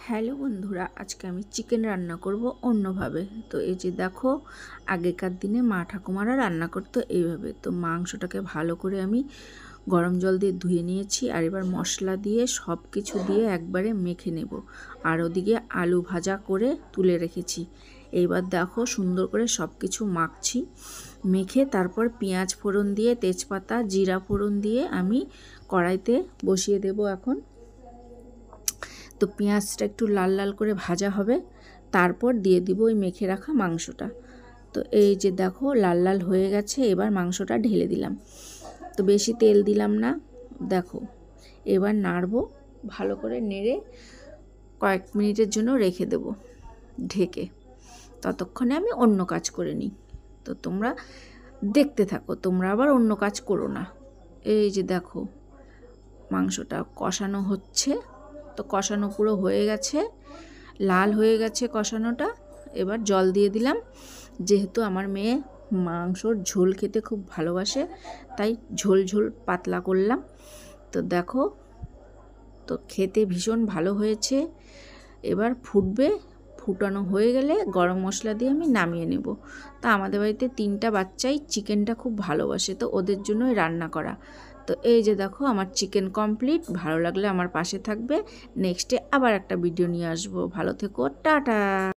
Hello বন্ধুরা, আজকে আমি চিকেন রান্না করব অন্যভাবে। তো এই যে দেখো, আগেকার দিনে মা ঠাকুমারা রান্না করতো এইভাবে। তো মাংসটাকে ভালো করে আমি গরম জল দিয়ে ধুয়ে নিয়েছি, আর এবার মশলা দিয়ে সব কিছু দিয়ে একবারে মেখে নেব। আর ওদিকে আলু ভাজা করে তুলে রেখেছি। এইবার দেখো সুন্দর করে সব কিছু মাখছি, মেখে তারপর পেঁয়াজ ফোড়ন দিয়ে, তেজপাতা, জিরা ফোড়ন দিয়ে আমি কড়াইতে বসিয়ে দেব এখন। তো পেঁয়াজটা একটু লাল লাল করে ভাজা হবে, তারপর দিয়ে দিব ওই মেখে রাখা মাংসটা। তো এই যে দেখো লাল লাল হয়ে গেছে, এবার মাংসটা ঢেলে দিলাম। তো বেশি তেল দিলাম না, দেখো এবার নাড়বো, ভালো করে নেড়ে কয়েক মিনিটের জন্য রেখে দেব ঢেকে। ততক্ষণে আমি অন্য কাজ করে নিই। তো তোমরা দেখতে থাকো, তোমরা আবার অন্য কাজ করো না। এই যে দেখো মাংসটা কষানো হচ্ছে, তো কষানো পুরো হয়ে গেছে, লাল হয়ে গেছে কষানোটা। এবার জল দিয়ে দিলাম, যেহেতু আমার মেয়ে মাংসর ঝোল খেতে খুব ভালোবাসে, তাই ঝোল ঝোল পাতলা করলাম। তো দেখো, তো খেতে ভীষণ ভালো হয়েছে। এবার ফুটবে, ফুটানো হয়ে গেলে গরম মশলা দিয়ে আমি নামিয়ে নেব। তা আমাদের বাড়িতে 3টা বাচ্চাই চিকেনটা খুব ভালোবাসে, তো ওদের জন্যই রান্না করা। তো এই যে দেখো আমার চিকেন কমপ্লিট। ভালো লাগলে আমার পাশে থাকবে, নেক্সটে আবার একটা ভিডিও নিয়ে আসবো। ভালো থেকো, টাটা।